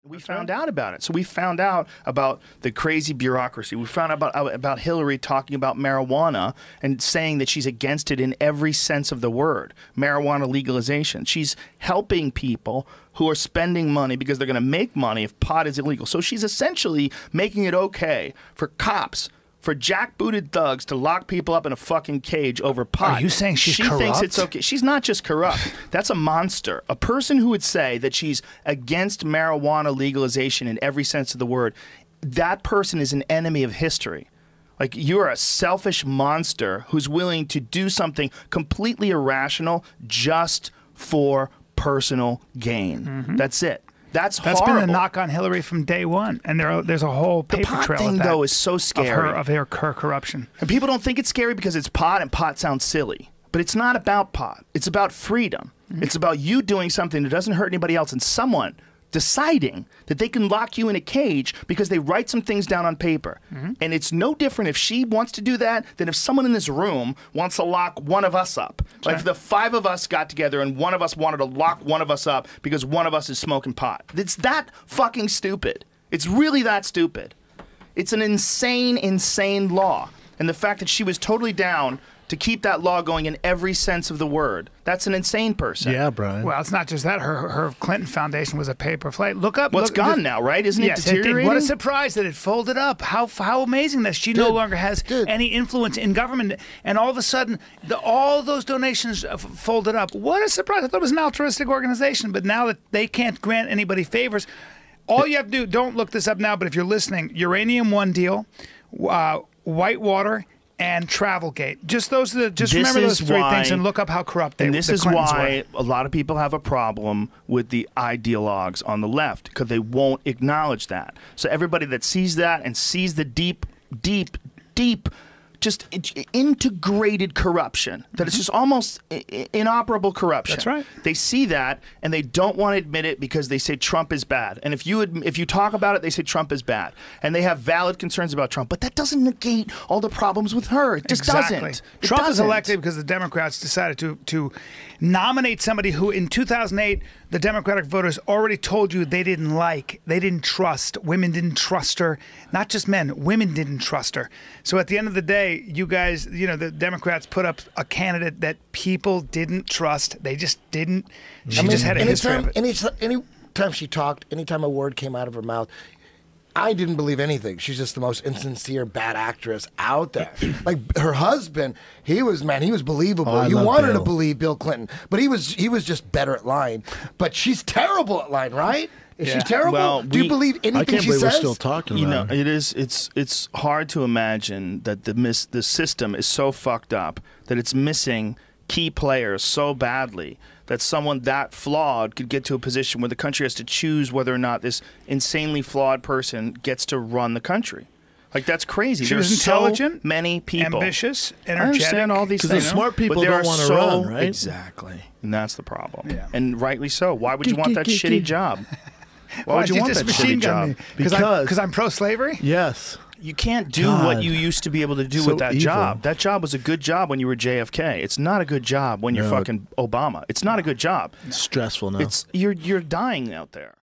We found out about it. So we found out about the crazy bureaucracy. We found out about Hillary talking about marijuana and saying that she's against it in every sense of the word. Marijuana legalization. She's helping people who are spending money because they're going to make money if pot is illegal. So she's essentially making it okay for cops, for jackbooted thugs to lock people up in a fucking cage over pot. Are you saying she's corrupt? She thinks it's okay. She's not just corrupt. That's a monster. A person who would say that she's against marijuana legalization in every sense of the word, that person is an enemy of history. Like, you're a selfish monster who's willing to do something completely irrational just for personal gain. Mm-hmm. That's it. That's been horrible. a knock on Hillary from day one, and there's a whole paper the pot trail thing, of that, though, is so scary. Of her corruption. And people don't think it's scary because it's pot, and pot sounds silly. But it's not about pot. It's about freedom. Mm-hmm. It's about you doing something that doesn't hurt anybody else, and someone deciding that they can lock you in a cage because they write some things down on paper. Mm-hmm. And it's no different if she wants to do that than if someone in this room wants to lock one of us up. Sure. Like if the 5 of us got together and one of us wanted to lock one of us up because one of us is smoking pot. It's that fucking stupid. It's really that stupid. It's an insane, insane law. And the fact that she was totally down to keep that law going in every sense of the word. That's an insane person. Yeah, Brian. Well, it's not just that. Her Clinton Foundation was a paper flight. Look up. Well, it's gone now, right? Isn't it deteriorating? What a surprise that it folded up. How amazing that she no longer has any influence in government. And all of a sudden, all those donations folded up. What a surprise. I thought it was an altruistic organization. But now that they can't grant anybody favors, all you have to do, don't look this up now, but if you're listening, Uranium One deal, Whitewater, and Travelgate. Just those are remember those 3 things and look up how corrupt they were. And this is why a lot of people have a problem with the ideologues on the left, because they won't acknowledge that. So everybody that sees that and sees the deep, just integrated corruption, that it's just almost inoperable corruption. That's right. They see that and they don't want to admit it because they say Trump is bad. And if you talk about it, they say Trump is bad. And they have valid concerns about Trump. But that doesn't negate all the problems with her. It just doesn't. Trump was elected because the Democrats decided to nominate somebody who in 2008 the Democratic voters already told you they didn't like, they didn't trust. Women didn't trust her. Not just men, women didn't trust her. So at the end of the day, you guys, the Democrats put up a candidate that people didn't trust. They just didn't. She just had a history of it. Anytime she talked, anytime a word came out of her mouth, I didn't believe anything. She's just the most insincere, bad actress out there. Like her husband, he was believable. Oh, you wanted to believe Bill Clinton, but he was just better at lying. But she's terrible at lying, right? Is she terrible? Well, do you believe anything I can't she believe says? we're still talking about it. It's hard to imagine that the system is so fucked up that it's missing key players so badly that someone that flawed could get to a position where the country has to choose whether or not this insanely flawed person gets to run the country. Like, that's crazy. She There's was intelligent, so many people. Ambitious, energetic. I understand all these things. Because the smart people don't want to run, right? Exactly. And that's the problem. Yeah. And rightly so. Why would you want that shitty job? Why would you want that shitty job? Because I'm pro-slavery? Yes. You can't do what you used to be able to do with that job. That job was a good job when you were JFK. It's not a good job when you're fucking Obama. It's not a good job. It's stressful now. You're dying out there.